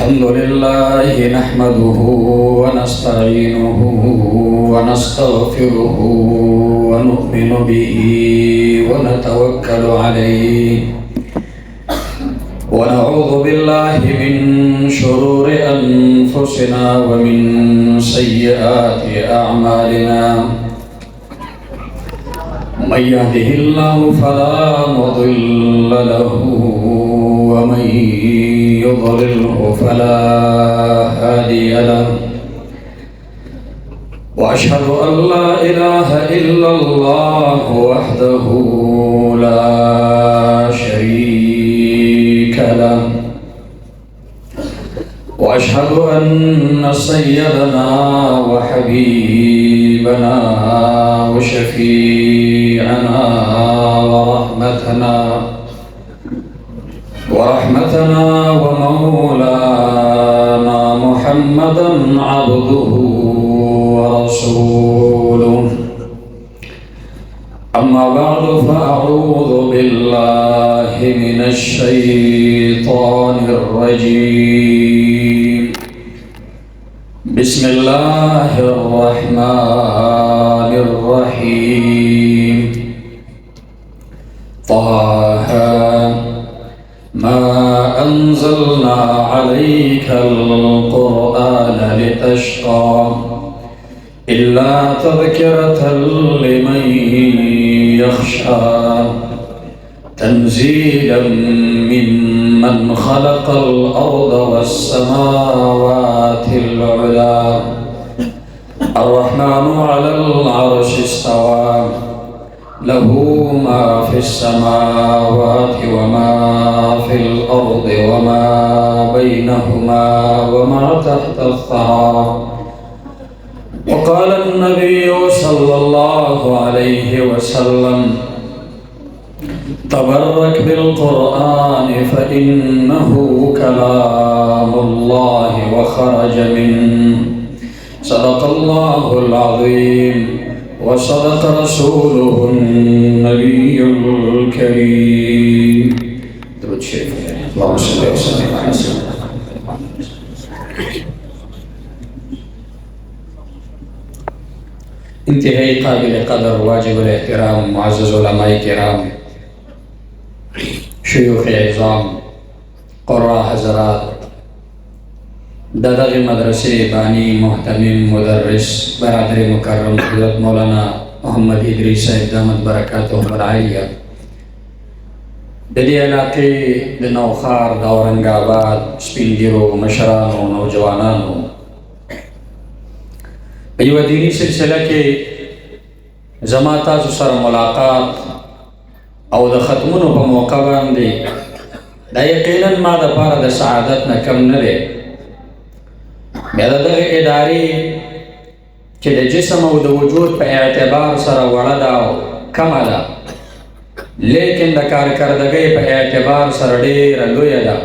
الحمد لله نحمده ونستعينه ونستغفره ونؤمن به ونتوكل عليه ونعوذ بالله من شرور أنفسنا ومن سيئات أعمالنا من يهده الله فلا مضل له ومن يضلله فلا هادي له وأشهد أن لا إله إلا الله وحده لا شريك له وأشهد أن سيدنا وحبيبنا وشفيعنا ورحمتنا ومولانا محمدا عبده ورسوله أما بعد فأعوذ بالله من الشيطان الرجيم بسم الله الرحمن الرحيم طه ما أنزلنا عليك القرآن لتشقى إلا تذكرة لمن يخشى تنزيلا ممن خلق الأرض والسماوات العلى الرحمن على العرش استوى له ما في السماوات وما في الأرض وما بينهما وما تحت الثرى وقال النبي صلى الله عليه وسلم تبرك بالقرآن فإنه كلام الله وخرج منه صدق الله العظيم وصدق رسوله النبي الكريم. درود شريف اللهم صل وسلم على سيدنا انتهائی قابل قدر واجب الاحترام معزز علماء کرام شیوخ اعظام قراء حضرات دادغ مدرسے بانی محتمم مدرس برادر مکرم حضرت مولانا محمد ادریس صاحب دامت برکاتهم العالیہ دلی علاقے دنوخار دورنگ آباد سپینگیرو مشرانو نوجوانانو ایو دینی سلسلہ کے زماتا سر ملاقات او د ختمونو په موقع باندې دا یقینا ما د پاره د سعادت نه کم نه دی بیا د دغه ادارې چې د جسم او د وجود په اعتبار سره وړه ده او کمه ده لیکن د کارکردګۍ په اعتبار سره ډېره لویه ده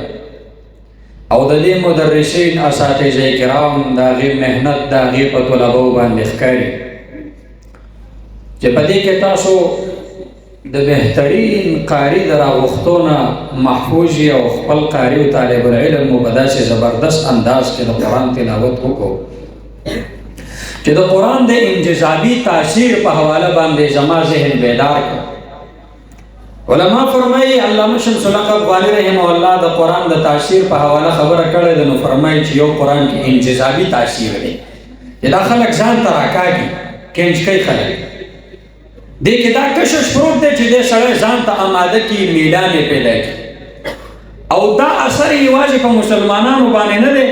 او د دې مدرسین اساتذه کرام د هغې محنت د هغې په طلبو باندې ښکاري چې په دې کې تاسو د بهترین قاری در راغوښتونه محفوظ او خپل قاری او طالب العلم مو په داسې زبردست انداز کې د قرآن تلاوت وکړو چې د قرآن د انجذابي تاثیر په حواله باندې زما ذهن بیدار کړ. علما فرمایي علامه شمس الحق افغاني رحمه الله د قرآن د تاثیر په حواله خبره کړې ده، نو فرمایي چې یو قرآن کې انجذابي تاثیر دی چې دا خلک ځان ته راکاږي کنج کوي خلک دې کې دا کشش پروت دی چې دې سړی ځان ته آماده کړي میدان یې پیدا کړي او دا اثر یوازې په مسلمانانو باندې نه دی،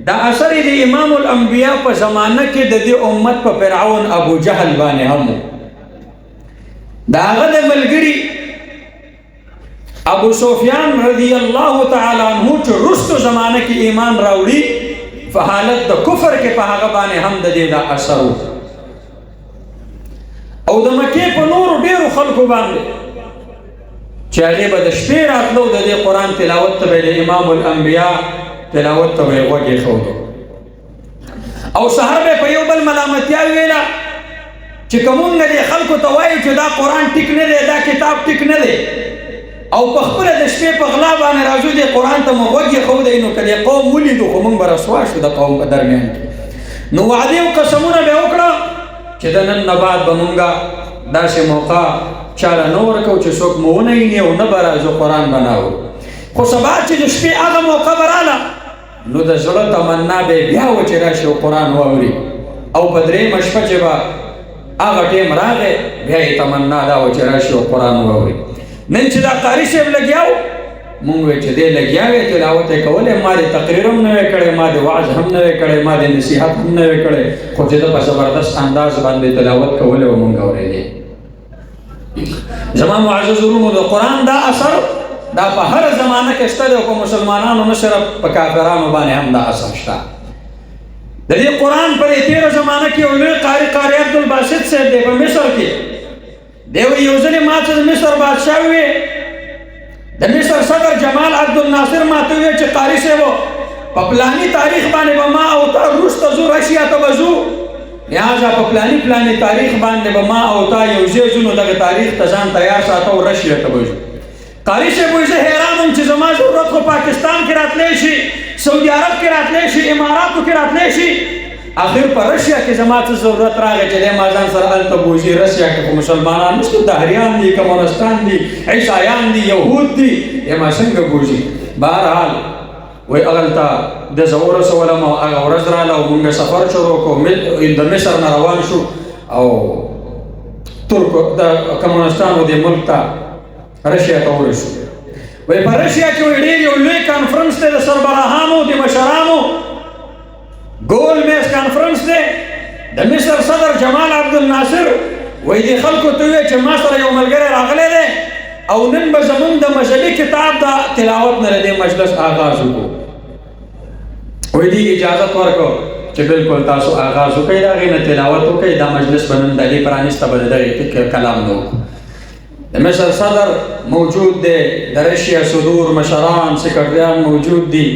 دا اثر د امام الانبیاء په زمانه کې د دې امت په فرعون ابو جهل باندې هم دا هغه د ملګري ابو سفیان رضی الله تعالی عنہ چې وروستو زمانه کې ایمان راوړي په حالت د کفر کې په هغه باندې هم د دې دا اثر و او د مکې په نورو ډېرو خلکو باندې چې هغې به د شپې راتلو د دې قرآن تلاوت ته به د امام الانبیاء تلاوت ته به یې غوږ ایښودو او سهار به په یو بل ملامتیا ویله چې که مونږ دې خلکو ته وایو چې دا قرآن ټیک نه دی، دا کتاب ټیک نه دی، او په خپل د شپې په غلا باندې راځو د قرآن ته موږ خو د نو کله قوم ولیدو خو موږ برسوا شو د قوم په درمیان کې نو وعده او قسمونه به وکړه چې د نن نه بعد به مونږه داسې موقع چاله نه ورکو چې څوک مو ونه ویني او نه به راځو قرآن بناو خو سبا چې د شپې هغه موقع به راله نو د زړه تمنا به بیا و چې راشي او قرآن واوري او په درېیمه شپه چې به هغه ټیم راغی بیا یې تمنا دا و چې راشي او قرآن واوري نن چې دا قاري صاحب لګیاو مونږ وی چې دی لګیا وی تلاوت یې کولی ما د تقریر هم نه وی کړی ما د وعظ هم نه وی کړی ما د نصیحت هم نه وی کړی خو چې ده په زبردست انداز باندې تلاوت کولی او مونږ اورېدی زما معزز وروڼو د قرآن دا اثر دا په هر زمانه کې شته دی او په مسلمانانو نه صرف په کافرانو باندې هم دا اثر شته د دې قرآن په دې تېره زمانه کې یو لوی قاري عبدالباسط صاحب دی په مصر کې دی وایي یو ځلې ما ته د مصر بادشاه ووی د مصر صدر جمال عبدالناصر ما ته وویل چې قاري صاحب په پلاني تاریخ باندې به ما او تا روس ته ځو رشیا ته به ځو لہذا په پلاني تاریخ باندې به ما او تا یو ځای ځو نو دغه تاریخ ته ځان تیار ساته او رشیا ته به ځو قاري صاحب وایي زه حیران وم چې زما ضرورت خو پاکستان کې راتلی شي سعودي عرب کې راتلی شي اماراتو کې راتلی شي آخر په رشیا کې زما ته ضرورت راغی چې دی ما ځان سره هلته بوځي رشیا کې خو مسلمانان نشته دهریان دي کمونستان دي عیسایان دي یهود دي ما څنګه بوځي بهرحال وایي هغلته د زه ورسولم او هغه ورځ راله او مونږ سفر شروع کړو د مصر نه روان شو او ترکو د کمونستانو د ملک ته رشیا ته ورسو وایي په رشیا کې وایي ډېر یو لوی کانفرنس دی د سربراهانو د مشرانو ګول میز کانفرنس دی د مصر صدر جمال عبدالناصر وایي دې خلکو ته وویل چې ما سره یو ملګری راغلی دی او نن به زمونږ د مذهبي کتاب د تلاوت نه د دې مجلس آغاز وکړو وایي دې اجازت ورکړو چې بالکل تاسو آغاز وکړئ د هغې نه تلاوت وکړئ دا مجلس به نن د دې پرانیسته به د دغې کلام نه وکړو د مصر صدر موجود دی د رشیا صدور مشران سکرټریان موجود دي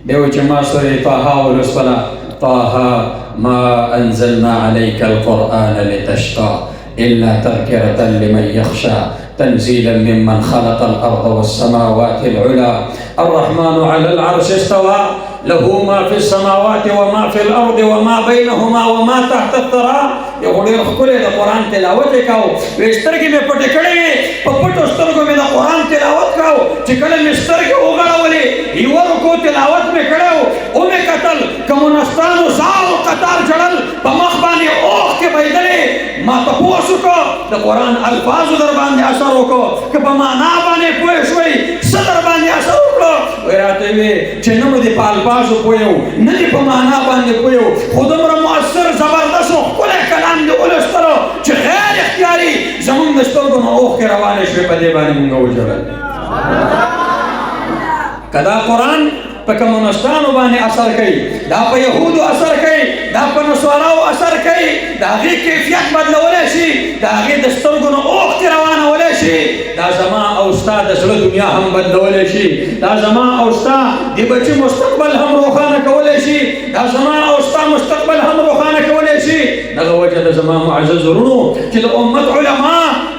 دی وایي چې ما سورې طه ولوسپله طه ما انزلنا عليك القرآن لتشقى إلا تذكرة لمن يخشى تنزيلا ممن خلق الأرض والسماوات العلى الرحمن على العرش استوى له ما في السماوات وما في الأرض وما بينهما وما تحت الثرى يقول ښکلی د قرآن تلاوت یې کوو وایي سترګې مې پټې کړې وې په پټو سترګو مې د قرآن تلاوت کوو چې کله مې سترګې وغړولې یوه رکو تلاوت مې کړی و ومې کتل کمونستانو زار و قطار جړل په مخ باندې اوښکې بهېدلې ما تپوس وکړو د قرآن الفاظو در باندې اثر وکړو که په معنا باندې پوه شوئ څه در باندې اثر وکړو وایي راته یې وې چې نه مو دې په الفاظو پوه یو نه دې په معنا باندې پوه یو خو دومره مؤثر زبردست و ښکلی کلام دې ولوستلو چې غیر اختیاري زمونږ د سترګو نه اوښکې روانې شوې په دې باندې مونږ وژړل که دا قرآن په کمونستانو باندې اثر کوي دا په یهودو اثر کوي دا په نصاراو اثر کوي د هغې کیفیت بدلولی شي د هغې د سترګو نه اوښکې روانولی شي دا زما او ستا د زړه دنیا هم بدلولی شي دا زما او ستا د بچي مستقبل هم روښانه کولی شي دا زما او ستا مستقبل هم روښانه کولی شي دغه وجه د زما معزز وروڼو چې د امت علما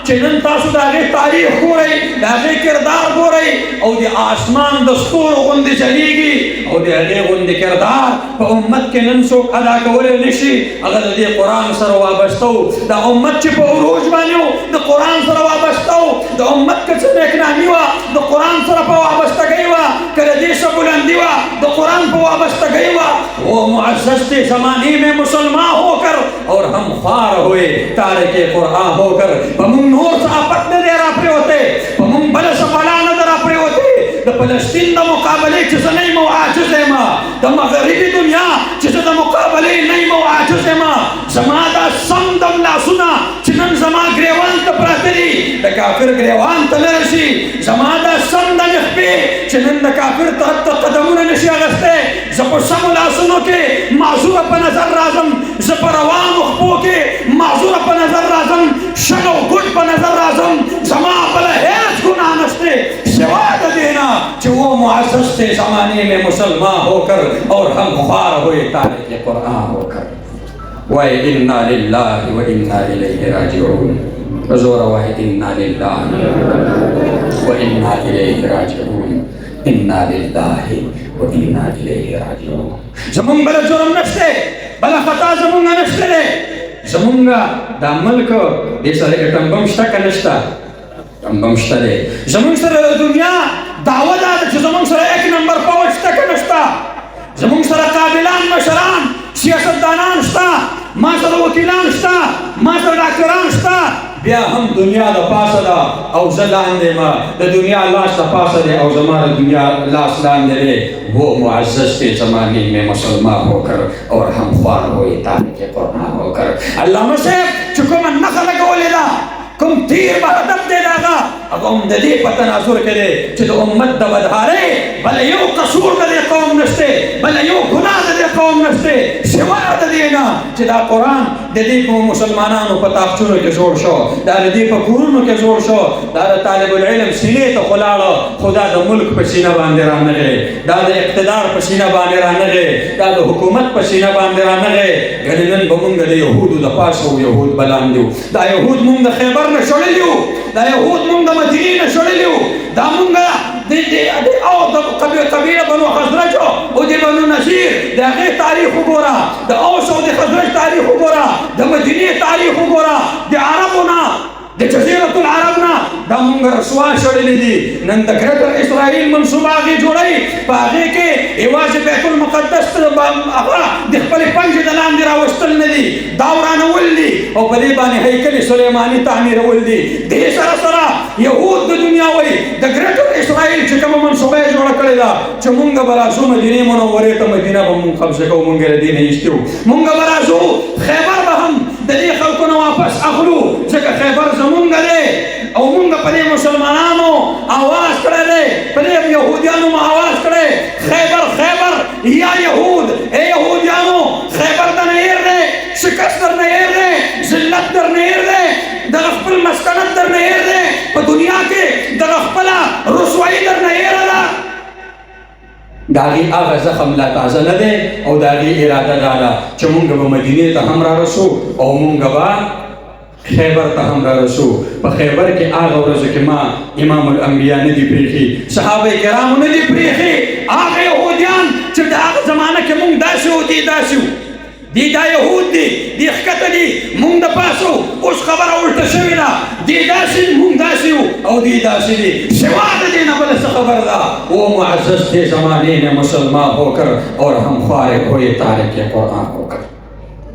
چې نن تاسو د هغې تاریخ ګورئ د هغې کردار ګورئ او د آسمان د ستورو غوندې ځلیږي او د هغې غوندې کردار په امت کې نن څوک ادا کولی نه شي هغه د دې قرآن سره وابسته و دا امت چې په عروج باندې و د قرآن سره وابسته و د امت که څه نیکنامي وه د قرآن سره په وابستګۍ وه که د دې څه بلندي وه د قرآن په وابستګۍ وه وہ معزز تھے زمانے میں مسلمان ہو کر اور ہم خوار ہوئے تارک قرآن ہو کر بمون نور سے آپت میں دے راپرے ہوتے بمون بل سے بلا نظر راپرے ہوتے دا فلسطین دا مقابلے چیز نہیں مو عاجز ہے ما دا مغربی دنیا چیز دا مقابلے نہیں مو عاجز ہے ما زمان دا سم دم لا سنا چنن زمان گریوان تا پراتری دا کافر گریوان تا لرشی زمان دا سم دا نخبی چنن دا کافر تا قدمون نشی اغستے زپو سم لا سنو کے معذور پا نظر رازم زپو روان اخبو کے معذور پا نظر رازم شنو گھٹ پا نظر رازم زمان بلا ہیچ گناہ نشتے سواد دینا کہ وہ معزز تھے زمانے میں مسلمان ہو کر اور ہم خوار ہوئے تارک قرآن ہو کر وَإِنَّا لِلَّهِ وَإِنَّا إِلَيْهِ رَاجِعُونَ زور واحد انا لله وانا الیه راجعون انا لله وانا الیه راجعون. زمونږ بل جرم نشته، بل خطا زمونږ نشته دی. زمونږ دا ملک دې سره اټم بم شته که نشته؟ اټم بم شته دی. زمونږ سره د دنیا دعوه دا ده چې زمونږ سره یک نمبر پوځ شته که نشته؟ زمونږ سره قابلان مشران سیاستدانان شته، ما سره وکیلان شته، ما سره ډاکټران شته. بیا هم دنیا د پاسه ده او زه لاندې ما د دنیا لاس د پاسه دی او زما د دنیا لاس لاندې دی. وہ معزز کے زمانے میں مسلمان ہو کر اور ہم خوار ہوئے تاریخ قرآن ہو کر. علامہ صاحب چې کومه نښه لګولې ده، کوم تیر به هدف دی د هغه، هغه هم د دې په تناظر کې دی چې د امت د بدحالۍ بله یو قصور د دې قوم نشته، بله یو ګناه د دې قوم نشته سوا د دې نه چې دا قرآن د دې په مسلمانانو په تاقچونو کې جوړ شو، دا د دې په کورونو کې جوړ شو، دا د طالب العلم سینې ته خو لاړه خو دا د ملک په سینه باندې رانغی، دا د اقتدار په سینه باندې رانغی، دا د حکومت په سینه باندې رانغی. ګنې نن به مونږ د یهودو د پاسه و یهود به لاندې وو. دا یهود مونږ د خیبر نه شړلي وو، دا یهود مونږ د مدینې نه شړلي وو، دا مونږ او د قبیله بنو خزرج او د بنو نصیر د هغې تاریخ وګوره، د اوس او د خزرج تاریخ وګوره، د مدینې تاریخ وګوره، د عربو نه د جزیرة العرب نه دا مونږ رسوا شړلي دي. نن د ګریټر اسرائیل منصوبه هغې جوړوي، په هغې کې یوازې بیت المقدس هغه د خپلې پنجې د لاندې راوستل نه دي، دا ورانول دي او په دې باندې هیکل سلیماني تعمیرول دي. دې سره سره یهود د دنیا وایي د ګریټر اسرائیل چې کومه منصوبه یې جوړه کړې ده چې مونږ به راځو مدینې منورې ته، مدینه به مونږ قبضه کوو، مونږ یې له دې نه ایستي وو، مونږ به راځو خیبر به هم د دې خلکو نه واپس اخلو ځکه خیبر زمونږ دی او مونږ په دې مسلمانانو آواز کړی دی، په دې یهودیانو مو آواز کړی خیبر خیبر یا یهود. ای یهودیانو خیبر درنه هیر دی، شکست درنه هیر دی، ذلت درنه هیر دی، دغه خپل مسکنت درنه هیر دی، په دنیا کې دغه خپله رسوایي درنه هیره ده. د هغې هغه زخم لا تازه نه دی او د هغې اراده دا ده چې مونږ به مدینې ته هم رارسو او مونږ به خیبر ته هم رارسو. په خیبر کې هغه ورځو کې ما امام الانبیا نه دي پرېښي، صحابه کرامو نه دي پرېښي، هغه یهودیان چې د هغه زمانه کې مونږ داسې وو دي داسې وو، دی دا یهود دی، دی ښکته دي، مونږ د پاسه وو، اوس خبره الټه شوې ده، دی داسې مونږ داسې وو او دی داسې دي، سوا د دې نه بله څه خبر ده. وہ معزز تھے زمانے میں مسلمان ہو کر اور ہم خوار ہوئے تارک قرآن ہو کر.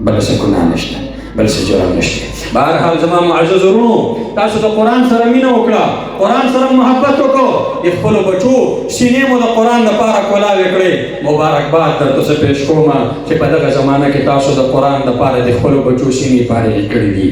بله څه ګناه نشته، بل څه جرم نشته. بهرحال زما معزز ورونو، تاسو د قرآن سره مینه وکړه، قرآن سره محبت وکړو، د خپلو بچو سینې مو د قرآن دپاره کولاوې کړئ. مبارکباد درته څه پیش کومه چې په دغه زمانه کې تاسو د قرآن دپاره د خپلو بچو سینې فارغې کړي دي.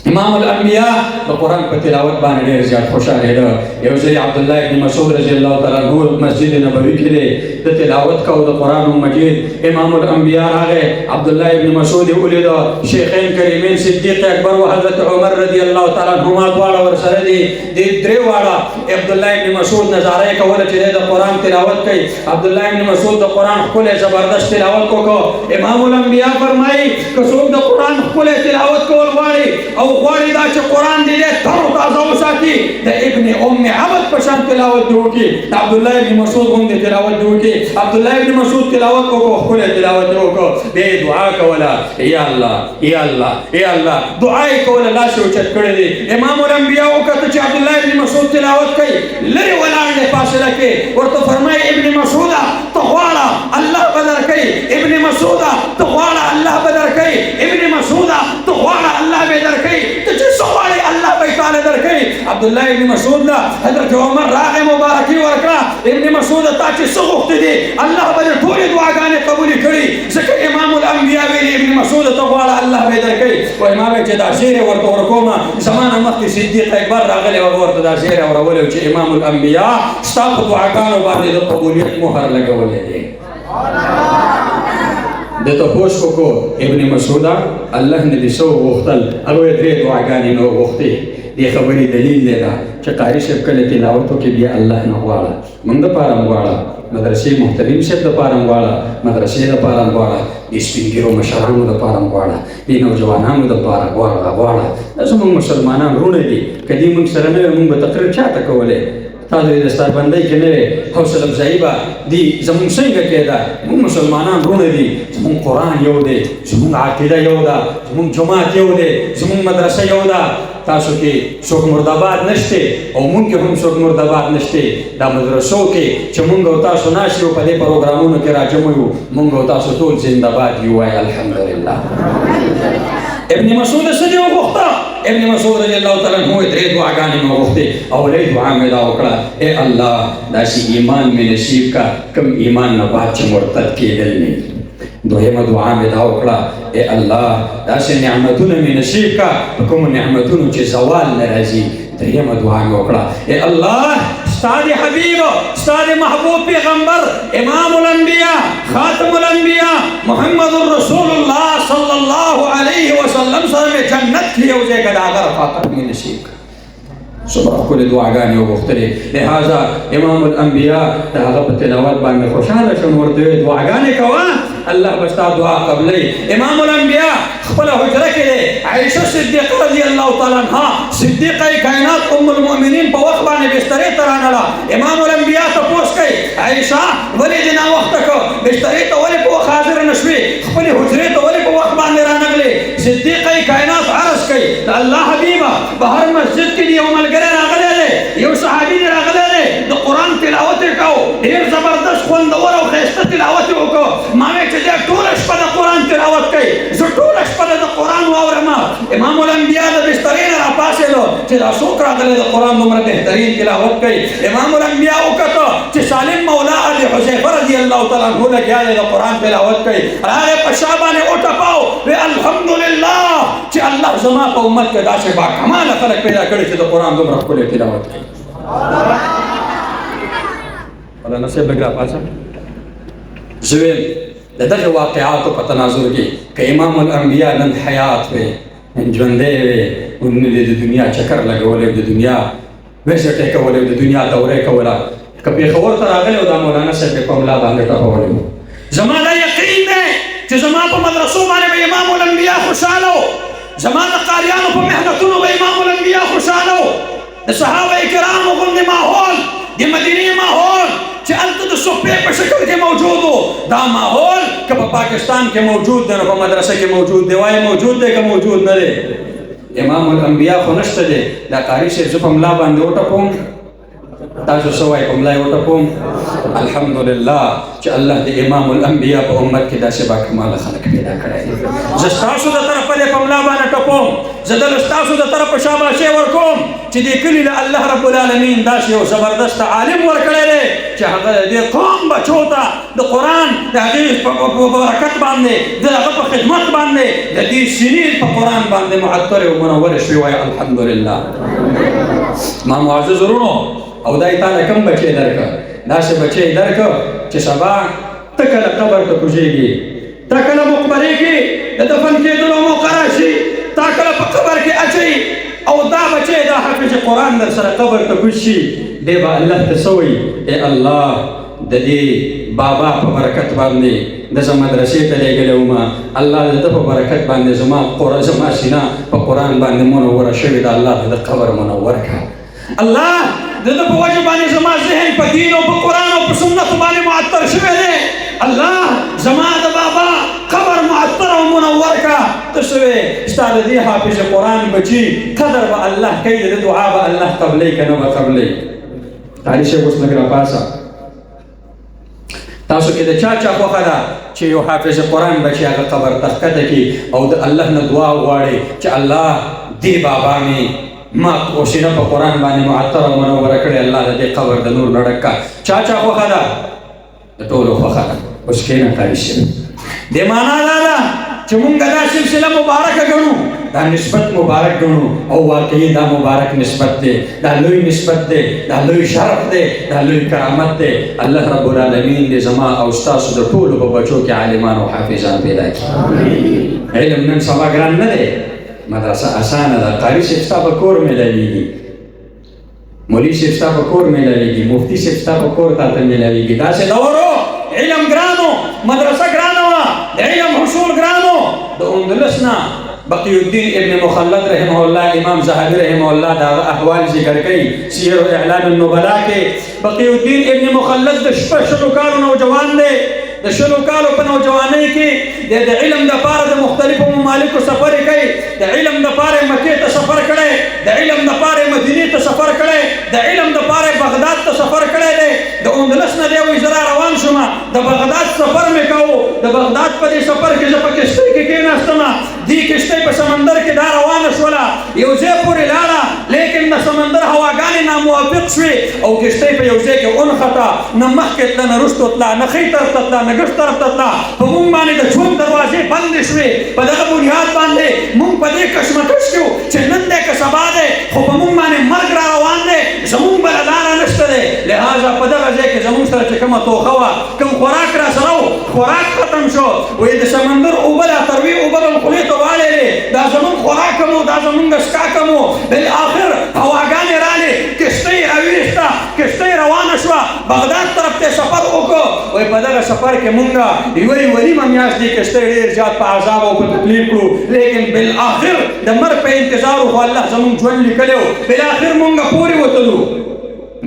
امام الانبیاء د قرآن په تلاوت باندې ډېر زیات خوشحالېده. یو ځل عبدالله ابن مسعود رضی الله تعالی عنه مسجد نبوي کې دی د تلاوت کو د قرآن مجید. امام الانبیاء راغی، عبدالله ابن مسعود یې ولیده، شیخین کریمین صدیق اکبر و حضرت عمر رضی الله تعالی عنهما دواړه ورسره دي، دې درې واړه عبدالله ابن مسعود نظاره یې کوله چې دی د قرآن تلاوت کوي. عبدالله ابن مسعود د قرآن ښکلی زبردست تلاوت وکړو. امام الانبیاء فرمایي که څوک د قرآن ښکلی تلاوت کول غواړي او غواړي دا چې قرآن دې تر و تازه وساتي، د ابن ام عبد په شان تلاوت دې وکړي، د عبدالله ابن مسعود غوندې تلاوت دې وکړي. عبدالله ابن مسعود تلاوت وکړو، ښکلی تلاوت یې وکړو، بیا یې دعا کوله، یا الله یا الله یا الله، دعا یې کوله، لاس یې اوچت کړی دی. امام الانبیاء وکتل چې عبدالله ابن مسعود تلاوت کوي، لرې ولاړ دی فاصله کې، ورته فرمایي ابن مسعوده ته غواړه الله به درکوي، ابن مسعوده ته غواړه الله به درکوي، ابن مسعوده ته غواړه الله به درکوي، ته چې څه غواړې الله به یې تعالی درکوي. عبدالله ابن مسعود له حضرت عمر راغی، مبارکي ورکړه، ابن مسعوده تا چې څه غوښتې دي الله به دې ټولې دعاګانې قبولې کړي، ځکه امام الانبیاء ویلي ابن مسعوده ته غواړه الله به یې درکوي. وایي ما وایي چې دا شعر یې ورته ورکومه، زما نه مخکې صدیق اکبر راغلی او ورته دا شعر یې اورولی و چې امام الانبیاء ستا په دعاګانو باندې د قبولیت مهر لګولی دی. د تپوس وکړو ابن مسعوده الله نه دې څه وغوښتل؟ هغه یې درې دعاګانې نه وغوښتې. دې خبرې دلیل دی دا چې قاري صاحب کله تلاوت وکړي بیا الله نه غواړه، موږ دپاره هم غواړه، مدرسې محترم صاحب دپاره هم غواړه، مدرسې دپاره هم غواړه، د سپین ږیرو مشرانو دپاره هم غواړه، د نوجوانانو دپاره غواړه. دا زموږ مسلمانان وروڼه دي، که دې موږ سره نه وی موږ به تقریر چاته کولی؟ تاسو د دستاربندۍ کې نه وی حوصله افزایي به دي زموږ څنګه کېده؟ موږ مسلمانان وروڼه دي، زموږ قرآن یو دی، زموږ عقیده یو ده، زموږ جماعت یو دی، زموږ مدرسه یو ده. تاسو کې څوک مرداباد نشته او مونږ کې هم څوک مرداباد نشته. دا مدرسو کې چې مونږ او تاسو ناشې یو په دې پروګرامونو کې راجمع یو، مونږ او تاسو ټول زنده‌باد یو وایي الحمدلله. ابن مسعود څه دې وغوښته؟ ابن مسعود رضی الله تعالی عنہ درې دعاګانې مې وغوښتې، اولۍ دعا مې دا وکړه: اے الله داسې ایمان مې نصیب کا کوم ایمان نه بعد چې مرتد کېدل نه. دویمه دعا مې دا وکړه: اے الله داسې نعمتونه مې نصیب کا په کومو نعمتونو چې زوال نه راځي. دریمه دعا مې وکړه: اے الله ستا د حبیب ستا د محبوب پیغمبر امام الانبیاء خاتم الانبیاء محمد رسول الله صلی الله علیه وسلم سره مې جنت کې یو ځای کې د هغه رفاقت مې نصیب کا. صبح کل دعاګانې وغوښتلې، لهذا امام الانبیاء د هغه په تلاوت باندې خوشحاله شو، ورته ویې دعاګانې کوه الله به ستا دعا قبلوي. امام الانبیاء خپله حجره کې دی، عایشه صدیقه رضی الله تعالی عنها صدیقه کائنات ام المؤمنین په وخت باندې بسترې ته رانغله. امام الانبیاء تپوس کوي: عایشه ولې دې ناوخته کړه؟ بسترې ته ولې په وخت حاضره نه شوې؟ خپلې حجرې ته ولې په وخت باندې رانغلې؟ صدیقه کائنات عرض کوي: د الله حبیبه بهر مسجد کې یو ملګری راغلی دی، یو صحابي دی راغلی دی، د قرآن تلاوت یې کوو، ډېر زبردست خوندور او ښایسته تلاوت یې وکړو. ما ویل چې دی ټوله شپه د قرآن تلاوت کوي، زه ټوله شپه د قرآن واورم. امام الانبیاء د بسترې نه راپاڅېدو چې دا څوک راغلی د قرآن دومره بهترین تلاوت کوي. امام الانبیاء وکتو چې سالم مولا ابي حذیفه رضی الله تعالی عنه لګیا دی د قرآن تلاوت کوي. راغی په شا باندې وټپاو، وی الحمدلله چې الله زما په امت کې داسې باکماله خلک پیدا کړي چې د قرآن دومره ښکلی تلاوت کوي. مولانا صاحب لږ راپاڅه. زه ویم د دغه واقعاتو په تناظر کې که امام الانبیاء نن حیات وی، نن ژوندی وی، نن د دنیا چکر لګولی، د دنیا ویزټ یې کولی، د دنیا دورې کوله، که پېښور ته راغلی و دا مولانا صاحب په ملا باندې ټپولی و. زما دا یقین دی چې زما په مدرسو باندې به امام الانبیاء خوشحاله و، زما د قاریانو په محنتونو به امام الانبیاء خوشحاله و. د صحابه کرامو غوندې ماحول، د مدینې ماحول چې هلته د صفې په شکل کې موجود و، دا ماحول که په پاکستان کې موجود دی نو په مدرسه کې موجود دی. وایي موجود دی که موجود نه دی؟ امام الانبیاء خو نشته دی. دا قاري صاحب زه په ملا باندې وټپوم، تاسو څه وایي؟ په ملا یې وټپوم. الحمدلله چې الله د امام الانبیاء په امت کې داسې باکماله خلک پیدا کړی دي. زه ستاسو د طرفه دې په ملا باندې ټپوم، زه دله ستاسو د طرفه شاباشي ورکوم چې دې کلي له الله رب العالمین داسې یو زبردست عالم ورکړی دی چې هغه د دې قوم بچو ته د قرآن د هغې په برکت باندې، د هغه په خدمت باندې د دې سنین په قرآن باندې معطرې او منورې شوې. وایي الحمدلله. ما معزز ورونو، او دا یې تاله کوم بچی درکړه؟ داسې بچی یې درکړه چې سبا ته کله قبر ته کوږېږي، تا کله مقبرې کې د دفن کېدلو موقع راشي، تا کله په قبر کې اچوي، او دا بچی دا حافظ قرآن در سره قبر ته کوږ شي، دی به الله ته څه وایي؟ ای الله د دې بابا په برکت باندې د زه مدرسې ته لېږلی ومه، الله د ده په برکت باندې زما سینه په قرآن باندې منوره شوې ده، الله د ده قبر منور کړه. الله د ده په وجه باندې زما ذهن په دین او په قرآن او په سنتو باندې معطر شوی دی. الله زما د بابا قبر معطر او منور کړه. ته څه وې؟ ستا د دې حافظ قرآن بچي قدر به الله کوي، د دعا به الله قبلوي که نه به قبلوي. قاري صاحب اوس لږ راپاڅه. تاسو کې د چا خوښه ده چې یو حافظ قرآن بچي هغه قبر ته ښکته کړي او د الله نه دعا وغواړي چې الله دې بابا مې ما کوشینه په قرآن باندې معطر او منوره کړې، الله د دې قبر د نور نه ډک کړه. چا خوښه ده؟ د ټولو خوښه ده. اوس کښېنه قاري صاحب. دې معنا دا ده چې مونږ دا سلسله مبارکه ګڼو، دا نسبت مبارک ګڼو، او واقعي دا مبارک نسبت دی، دا لوی نسبت دی، دا لوی شرف دی، دا لوی کرامت دی. الله رب العالمین دې زما او ستاسو د ټولو په بچو کې عالمان او حافظان پیدا کړي. علم نن سبا ګران نه دی، مدرسه اسانه ده. قاري صاحب ستا په کور میلاویږي، مولوی صاحب ستا په کور میلاویږي، مفتي صاحب ستا په کور تاته میلاویږي. داسې دورو علم ګرانو، مدرسه ګرانه وه، د علم حصول ګرانو. د اندلس نه بقي الدین ابن مخلد رحمه الله، امام زهبي رحمه الله دا احوال ذکر کوي سیر اعلام النبلاء کې. بقي الدین ابن مخلد د شلو کالو نوجوان دی، د شلو کالو په نوجوانۍ کې د علم دپاره د مختلفو ممالکو سفر کوي. د علم دپاره مکې ته سفر کړی، د علم دپاره مدینې ته سفر کړی، د علم دپاره بغداد ته سفر کړی دی. د اندلس نه دی وایي زه را روان شوم، د بغداد سفر مې کوو. د بغداد په دې سفر کې زه په کښتۍ کې کېناستم، دې کښتۍ په سمندر کې دا روانه شوله، یو ځای پورې لاړه، لیکن د سمندر هواګانې ناموافق شوې او کښتۍ په یو ځای کې ونښته، نه مخکې تله نه وروستو تله، نه ښي طرف ته تله، نه ګټ طرف ته تله. په مونږ باندې د ژوند دروازې بندې شوې. په دغه بنیاد باندې مونږ په دې کشمکش کې وو چې نن دی که سبا دی، خو په مونږ باندې مرګ را روان دی، زمونږ بله لاره نشته دی. لهذا په دغه ځای کې زمونږ سره چې کومه توښه وه، کوم خوراک را سره و، خوراک ختم شو. وایي د سمندر اوبه دا تروې اوبه به خولې ته واړېلې، دا زمونږ خوراک هم و، دا زمونږ څښاک هم و. بالآخر هواګانې رالې، کښتۍ راویسته، کښتۍ روانه شوه، بغداد طرف ته سفر وکړو. وایي په دغه سفر کې مونږ یوه نیمه میاشت دې کښتۍ ډېر زیات په عذاب او په تکلیف کړو، لیکن بالآخر د مرګ په انتظار خو الله زمونږ ژوند لیکلی و. بالآخر مونږ پورې وتلو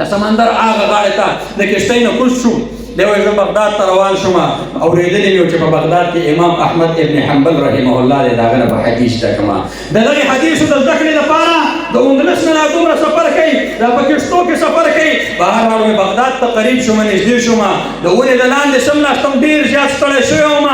د سمندر هغه غاړې ته، د کښتۍ نه کوز شو. دی وایي زه بغداد ته روان شوم، اورېدلي مې و چې په بغداد کې امام احمد ابن حنبل رحمه الله دی، د هغه نه به حدیث زده کړم. د دغې حدیثو د زده کړې لپاره د اندلس نه دومره سفر کوي، دا په کښتو کې سفر کوي. بهرحال مې بغداد ته قریب شوم، نږدې شوم، د ونې د لاندې څملاستم، ډېر زیات ستړی شوی وم.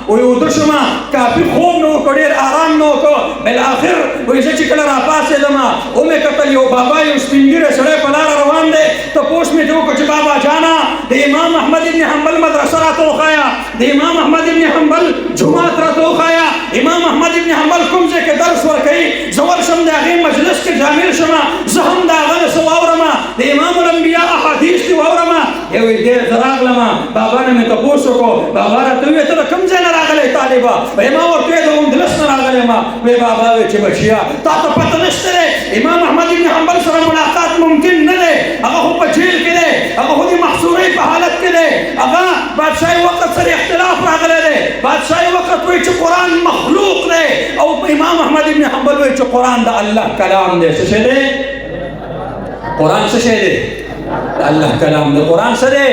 وایي وده شوم، کافي خوب مې وکړ، ډېر ارام مې وکړ. بالآخر وایي زه چې کله راپاڅېدم ومې کتل یو بابا، یو سپین ږیری سړی په لاره روان دی. تپوس مې ترې وکړ چې بابا جانه د امام احمد ابن حنبل مدرسه راته وښایه، د امام احمد ابن حنبل جومات راته وښایه، امام احمد ابن حنبل کوم ځای کې درس ورکوي، زه ورشم د هغې مجلس کې شامل شم، زه هم د هغه نه څه واورم، د امام الانبیا احادیث دې واورم. یې وایي ډېر زه راغلم، بابا نه مې تپوس وکړو. بابا راته وویل ته د کوم ځای نه راغلی طالبه؟ وایي ما ورته وویل د اندلس نه راغلی یم. وایي بابا وایي چې بچیا تا ته پته نشته دی امام احمد ابن حنبل سره ملاقات ممکن نه دی، هغه خو په جیل کې دی، هغه خو د محصورۍ په حالت کې دی، هغه بادشاهي وخت سره اختلاف راغلی دی. بادشاهي وخت وایي چې قرآن مخلوق دی، او امام احمد ابن حنبل وایي چې قرآن د الله کلام دی. څه شی دی؟ قرآن څه شی دی؟ د الله کلام دی. قرآن څه دی؟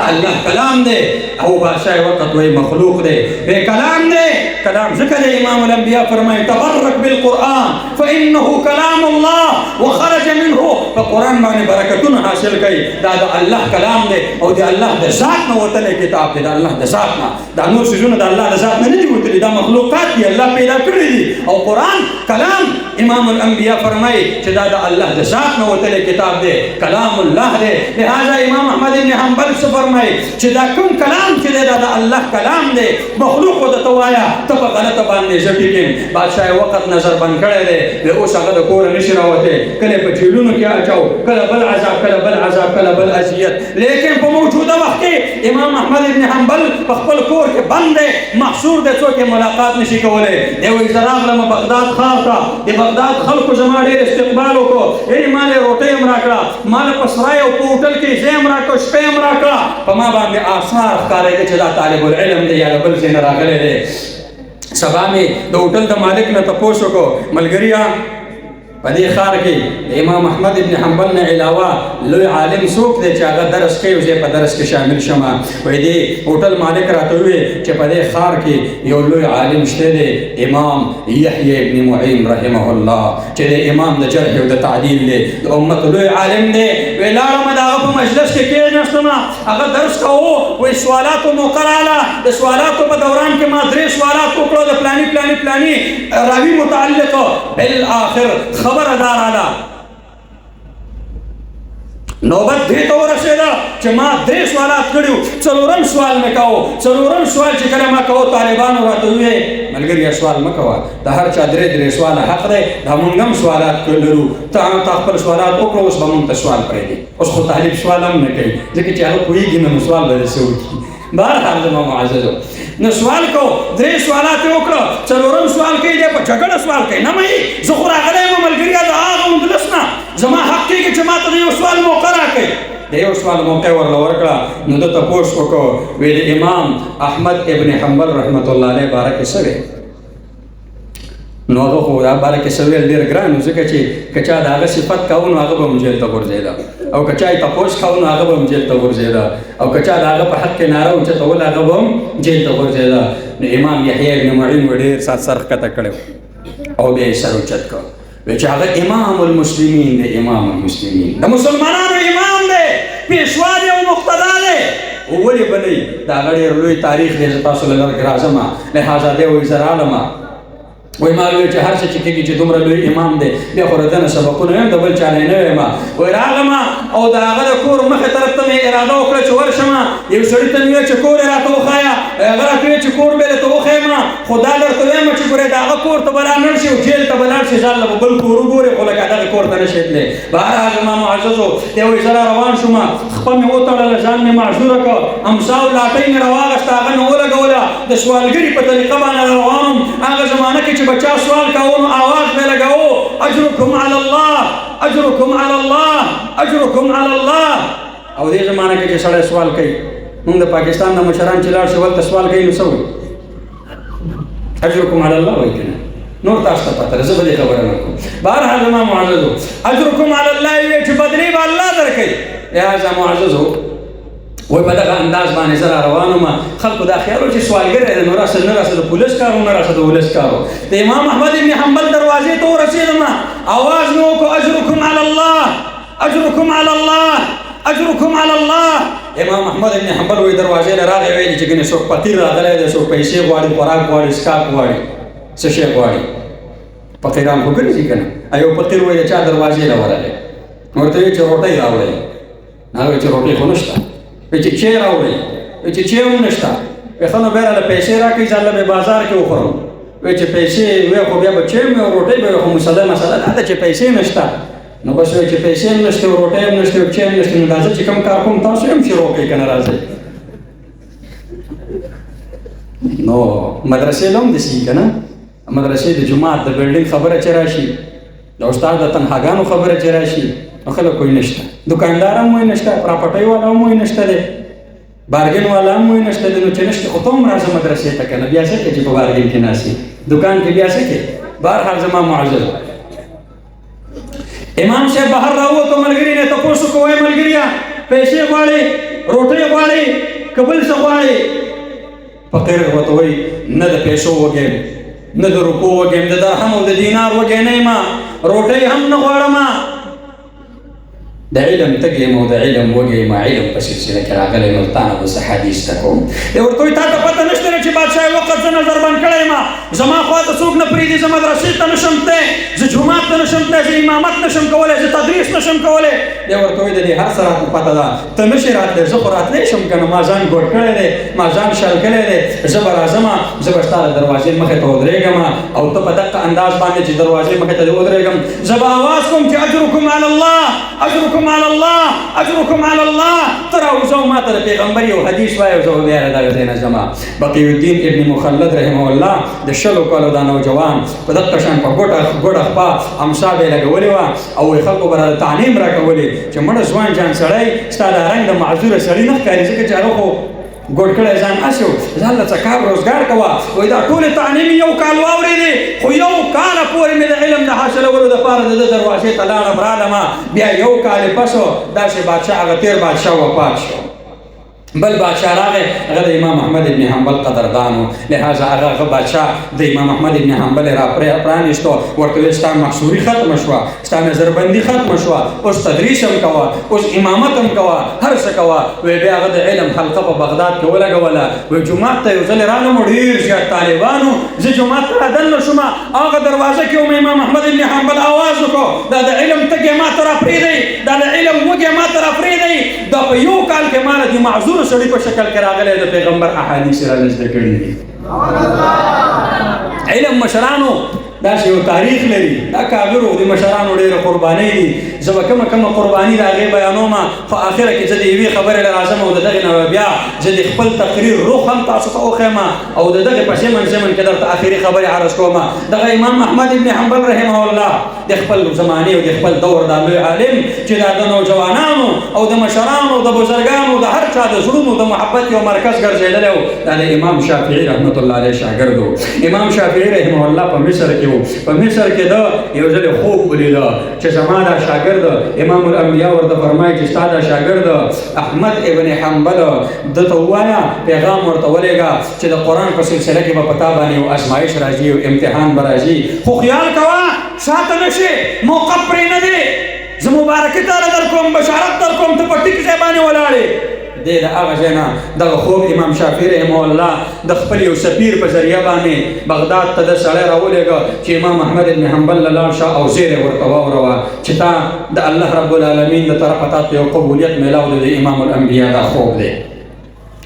الله کلام دی. او بادشاهي وخت وایي مخلوق دی، بے کلام دی. کلام ذکر دی. امام الانبیاء فرمایي تبرک بالقرآن فانه کلام الله وخرج منه. په قرآن باندې برکتونه حاصل کوي، دا د الله کلام دی او د الله د ذات نه وتلی کتاب دی، د الله د ذات نه. دا نور څیزونه د الله د ذات نه نه دي وتلي، دا مخلوقات دي، الله پیدا کړي دي. او قرآن کلام امام الانبیاء فرمایي چې دا د الله د ذات نه وتلی کتاب دی، کلام الله دی. لهذا امام احمد ابن حنبل څه فرمایي چې دا کوم کلام چې دی دا د الله کلام دی، مخلوق ورته وایه ته په غلطه باندې زه ټیکیم. بادشاهي وخت نظر بند کړی دی، د اوس هغه د کوره نشي راوتی، کله په جیلونو کې اچو، کله بل عذاب، کله بل عذاب، کله بل اذیت. لیکن په موجوده وخت کې امام احمد ابن حنبل په خپل کور کې بند دی، محصور دی، څوک یې ملاقات نشي کولی. دی وایي زه راغلم بغداد ښار ته، د بغداد خلکو زما ډېر استقبال وکړو، ای ما له روټۍ هم راکړه، ما له په سرای او په هوټل کې ځای هم راکړه، شپې هم راکړه. په ما باندې آثار ښکارېده چې دا طالب العلم دی یا له بل ځای نه راغلی دی. سبا مې د هوټل د مالک نه تپوس وکړو، ملګريه په دې ښار کې امام احمد ابن حنبل نه علاوه لوی عالم څوک دی چې هغه درس کوي او زه په درس کې شامل شم؟ وایي دې هوټل مالک راته وویل چې په دې ښار کې یو لوی عالم شته دی، امام یحیی ابن معین رحمه الله، چې د امام د جرح او د تعدیل دی، د امت لوی عالم دی. وایي لاړم د هغه په مجلس کې کېناستم، هغه درس کوو. وایي سوالاتو موقع راغله، د سوالاتو په دوران کې ما 3 سوالات وکړو د پلاني پلاني پلاني راوي متعلق. بالآخر خبره دا راله، نوبت دې ته ورسېده چې ما 3 سوالات کړي وو، 4م سوال مې کوو. 4م سوال چې کله ما کوو طالبانو راته وویل ملګريه سوال مه کوه، د هر چا 3 سواله حق دی، دا مونږ هم سوالات لرو، ته خپل سوالات وکړه، اوس به مونږ ته سوال پرېږدي. اوس خو طالب سوال هم نه کوي ځکه چې هغه پوهېږي نو سوال به دې څه وکړي. بهرحال زما معززو نو سوال کو درې سوالات وکړه څلورم سوال کوي دی په جګړه سوال کوي نه مې زه خو راغلی یم ملګریا د هغه مجلس نه زما حق کېږي چې ما ته د یو سوال موقع راکړئ د یو سوال موقع ورله ورکړه نو ده تپوس وکړو وی د امام احمد ابن حنبل رحمت الله علیه باره کې څه وی نو هغه خو دا باره کې څه ویل ډېر ګران و ځکه چې که چا د هغه صفت کوو نو هغه به هم جیل ته غورځېده او که چا یې تپوس کوو نو هغه به هم جیل ته غورځېده او که چا د هغه په حق کې ناره اوچتول هغه به هم جیل ته غورځېده نو امام یحیی ابن معین و ډېر سات سر ښکته کړی او بیا یې سر اوچت کړ وی چې هغه امام المسلمین دی امام المسلمین د مسلمانانو امام دی پیشوا دی او مقتدا دی ولې به نه د هغه ډېر لوی تاریخ دی زه تاسو له لرګ راځم لهذا دی وایي زه رالم وای ما ویل چې هر څه چې کېږي چې دومره لوی امام دی بیا خو د نه سبقونه یم د بل چا نه نه یم وای راغلم او د هغه د کور مخې طرف ته مې اراده وکړه چې ورشم یو سړي ته مې ویل چې کور یې راته وښایه هغه راته ویل چې کور به درته وښیم خو دا درته وایم چې ګورې د هغه کور ته به لا نړ شي او جیل ته به لاړ شي ځان له به بل کور وګورې خو لکه دغه کور ته نه شي تللی بهرحال زما معززو دی وایي زه را روان شوم خپه مې وتړله ځان مې معذوره کړه امسا او لاټۍ مې راواغېسته هغه مې ولګوله د سوالګري په طریقه باندې روان وم هغه زمانه کې چې بچا سوال کاوه نو آواز مې لګاوه اجرکم علی الله اجرکم علی الله اجرکم علی الله او دې زمانه کې چې سړی سوال کوي موږ د پاکستان د مشران چې لاړ شي ولته سوال کوي نو څه وایي اجرکم علی الله وایي که نه نور تاسو ته پته ده زه به دې خبره نه کوم بهرحال زما معززو اجرکم علی الله وایي چې بدلې به الله درکوي لهذا معززو وای په دغه انداز باندې زه را روان وم خلکو دا خیال و چې سوالګر دی نو راسه نه راسه د پولیس کار و نه راسه د ولس کار و د امام احمد ابن حنبل دروازې ته ورسېدم اواز مې وکړو اجرکم علی الله اجرکم علی الله اجرکم علی الله امام احمد ابن حنبل وایي دروازې نه راغی ویلي چې ګنې څوک فقیر راغلی دی څوک پیسې غواړي خوراک غواړي څښاک غواړي څه شی غواړي فقیران خو ګرځي که نه یو فقیر وایي د چا دروازې له ورغلی ورته وایي چې روټۍ راوړئ هغه وایي چې روټۍ خو نشته وی چې چای راوړئ وی چې چای هم نشته وی ښه نو بیا راله پیسې راکړئ چې هلته به بازار کې وخورم وی چې پیسې وی خو بیا به چای هم او روټۍ به وي خو مسله دا ده چې پیسې نشته نو بس وی چې پیسې هم نشته او روټۍ هم نشته او چای هم نشته نو راځه چې کوم کار کوم تاسو هم شروع کړئ که نه راځئ نو مدرسې له هم داسې که نه مدرسې د جومات د بلډینګ خبره چې راشي د استاد د تنخواګانو خبره چې راشي نو خلک کوئی نشته دکاندار هم وایي نشته پراپرټۍ والا هم وایي نشته دی بارګین والا هم وایي نشته دی نو چې نشته خو ته هم راځه مدرسې ته که نه بیا څه کوې چې په بارګین کې ناستې دکان کې بیا څه کوې بهرحال زما معزز امام صاحب بهر راووتو ملګري نه تپوس وکړو وایي ملګريه پیسې غواړې روټۍ غواړې که بل څه غواړې فقیر ورته وایي نه د پیسو وږی یم نه د روپو وږی یم د درهم او د دینار وږی نه یم روټۍ هم نه غواړم د علم تږی یم او د علم وږی یم علم په سلسله کې راغلی نو تا نه به زه حدیث ته کوم دی ورته وایي تا ته پته نشته نه چې بادشاه وقت زه نظر بند کړی یم زما خوا ته څوک نه پرېږدي زه مدرسې ته نشم تللی زه جومات ته نشم تللی زه امامت نشم کولی زه تدریس نشم کولی دی ورته وایي د دې هر څه راته پته ده ته نشې راتلی زه خو راتلی شم که نه ما ځان ګوډ کړی دی ما ځان شل کړی دی زه به راځم زه به ستا د دروازې مخې ته ودرېږم او ته په دقه انداز باندې چې دروازې مخې ته دې ودرېږم زه به اواز کوم چې اجرکم علی الله اجرکم علی الله اجرکم علی الله ته راوځه ما ته د پیغمبر یو حدیث وایي او زه به بیا له دغه ځای نه ځم بقي الدین ابن مخلد رحمه الله د 20 کالو دا نوجوان په دقه شان په ګوډه خپه امسا به یې لګولې وه او خلکو به راته تعلیم راکولې چې مړه ځوان جان سړی ستا دا رنګ د معذوره سړي نه ښکاري ځکه چې هغه خو ګوډ کړی ځان هسې و ځان له څه کار روزګار کوه وایي دا ټولې تعلیمي یو کال واورېدې خو یو کاله پورې مې د علم د حاصلولو دپاره د ده دروازې ته لاړم رالم بیا یو کال یې پس و داسې بادشاه هغه تېر بادشاه وفات شو بل بادشاه راغی هغه د امام احمد ابن حنبل قدردان و لهذا هغه بادشاه د امام احمد ابن حنبل یې را پرانیستو ورته ویل ستا محصوري ختمه شوه ستا نظربندي ختمه شوه اوس تدریس هم کوه اوس امامت هم کوه هر څه کوه وی بیا هغه د علم حلقه په بغداد کې ولګوله وی جومات ته یو ځلې رالم ډېر زیات طالبانو زه جومات ته رادننه شوم هغه دروازه کې وم امام احمد ابن حنبل آواز وکړو دا د علم تږی ما ته راپرېږدئ دا د علم وږی ما ته راپرېږدئ دا په یو کال کې ما له دې معذور سړي په شکل کې راغلی د پیغمبر احادیث را زده کړي دي علم مشرانو داسې یو تاریخ لري دا کابرو د مشرانو ډېره قربانۍ دي زه به کومه قرباني د هغې بیانوم خو اخره کې زه د یوې خبرې له راځم او د دغې نه بیا زه د خپل تقریر روح هم تاسو ته وښیم او د دغې په ضمن کې درته آخري خبرې عرض کوم. دغه امام احمد ابن حنبل رحمه الله د خپل زمانې او د خپل دور دا لوی عالم چې دا د نوجوانانو او د مشرانو او د بزرګانو د هر چا د زړونو د محبت یو مرکز ګرځېدلی و. دا د امام شافعي رحمت الله علیه شاګرد و. امام شافعي رحمه الله په مصر کې و. په مصر کې ده یو ځل خوب ولیده چې زما دا شاګرد امام الانبیا ورته فرمایي چې ستا دا شاګرد احمد ابن حنبل دته ووایه پیغام ورته ولېږه چې د قرآن په سلسله کې به په تا باندې یو ازمایش راځي او امتحان به راځي خو خیال کوه شاته نه شي موقف پرې نه دی زه مبارکي تاله در کوم بشارت در کوم ته په ټیک ځای باندې ولاړې دی د هغه ځای نه دغه خوب امام شافعي رحمه الله د خپل یو سفیر په ذریعه باندې بغداد ته د سړی راولېږه چې امام احمد بن حنبل له لاړ شه او زیری ورته واوروه چې تا د الله رب العالمین د طرفه تا ته یو قبولیت میلاو دی د امام الانبیا دا خوب دی.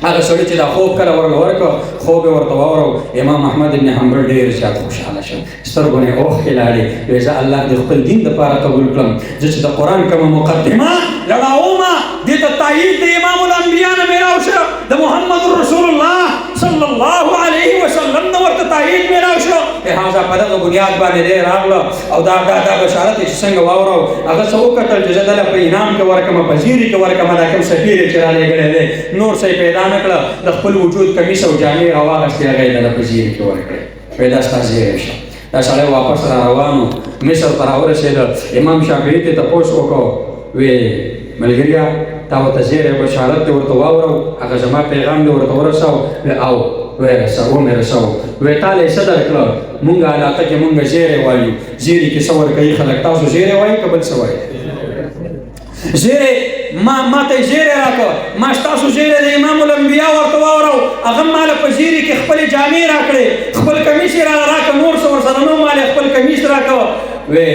هغه سړي چې دا خوب کله ورکړ خوب یې ورته واورو امام احمد بن حنبل ډېر زیات خوشحاله شو سترګو نه یې اوښکې لاړې وایي زه الله د خپل دین دپاره قبول کړم زه چې د قرآن کومه مقدمه لړاومه دې ته تایید د امام الانبیا نه میلاو شه د محمد رسول الله صلی الله علیه وسلم نه ورته تایید میلاو شو لهذا په دغه بنیاد باندې دی راغله او دا بشارت یې چې څنګه واورو هغه څه وکتل چې زه دله په انعام کې ورکړمه په زیري کې ورکړمه دا کوم سفیر یې چې رالېږلی دی نور څه یې پیدا نه کړه د خپل وجود کمیس او جامې راواغستې هغه یې دله په زیري کې ورکړې وایي دا ستا زیری شه. دا سړی واپس را روانو مصر ته راورسېده امام شافعي ته تپوس وکړو وی ملګریا تا ورته زیری بشارت دې ورته واورو هغه زما پیغام دې ورته ورساو او ومې رساو وی تا له یې څه درکړه مونږ علاقه کې مونږ زیری وایو زیري کې څه ورکوي خلک تاسو زیری وایي که بل څه وایي زیری ما ته زیری راکړه ما ستاسو زیری د امام الانبیا ورته واورو هغه ماله په زیري کې خپلې جامې راکړې خپل کمیس یې راله راکړه نور څه ورسره نه ماله خپل کمیس راکړه وی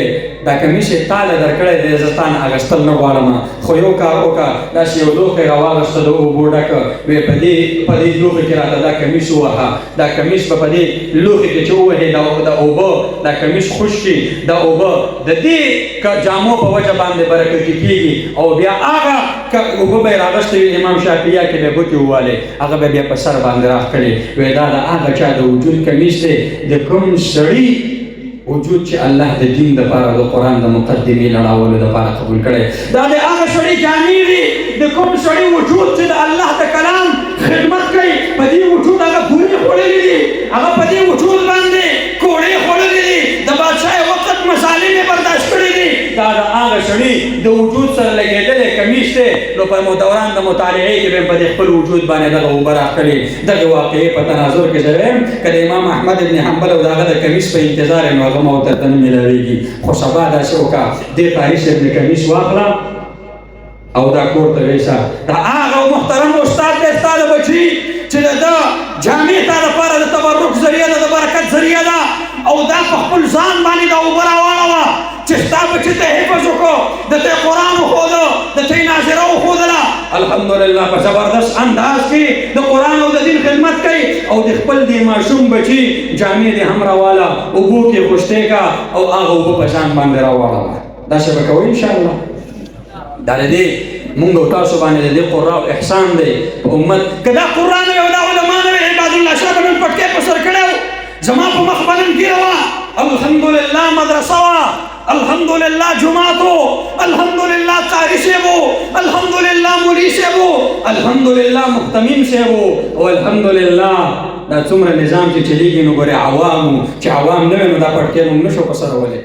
دا کمیس یې تاله درکړی دی زه ستا نه اخیستل نه غواړم خو یو کار وکړه داسې یو لوښی راواغسته د اوبو ډکه وی په دې لوښي کې راته دا کمیس ووهه دا کمیس به په دې لوښي کې چې ووهې د اوبه دا کمیس خوش شي دا اوبه د دې جامو په وجه باندې برکتي کېږي او بیا هغه اوبه به یې راغستې وي امام شافعیه کې به ګوتې ووالې هغه به بیا په سر باندې راښکلې وی دا د هغه چا د وجود کمیس دی د کوم سړي وجود چې الله د دین دپاره د قرآن د مقدمې لړاولو دپاره قبول کړی دا د هغه سړي جامې دي د کوم سړي وجود چې د الله د کلام خدمت کوي په دې وجود هغه پورې خوړلي دي هغه په دې وجود باندې کوړې خوړلي دي د بادشاه وخت مصالحې مې برداشت کړي دي دا د هغه سړي د وجود سره لګېدلی کمیس دی نو په دوران د مطالعې کې به یې په دې خپل وجود باندې دغه اوبه راښکلي دغې واقعې په تناظر کې زه وایم که د امام احمد بن حنبل او د هغه د کمیس په انتظار یم نو هغه ما ورته نه میلاویږي خو سبا داسې وکړه دې طاهر صاحب د کمیس واخله او دا کور ته ویسه دا هغه محترم استاد دی ستا د بچي چې د ده جامې تا دپاره د تبرک ذریعه ده د برکت ذریعه ده او دا په خپل ځان باندې دا اوبه راواړوه چې ستا بچي ته حفظ وکړو د ته قرآن وښوده د ته ناظره وښودله الحمدلله په زبردست انداز کې د قرآن او د دین خدمت کوي او د خپل دې ماشوم بچي جامې دې هم راواله اوبو کې خوشتې کا او هغه اوبه په ځان باندې راواړوه داسې به کوئ انشاءالله دا د دې مونږ او تاسو باندې د دې قراء احسان دی په امت که دا قرآن وي او دا علما نه وي عباد الله شاه به نن پټکې په سر کړی زما په مخ به نن ګیره وه الحمدلله مدرسه وه الحمدلله جماعت و الحمدلله قاری صاحب و الحمدلله مولوي صاحب و الحمدلله محتمیم صاحب و او الحمدلله دا څومره نظام چې چلیږي نو ګورې عوامو چې عوام نه وي نو دا پټکې موږ نشو په سر ولی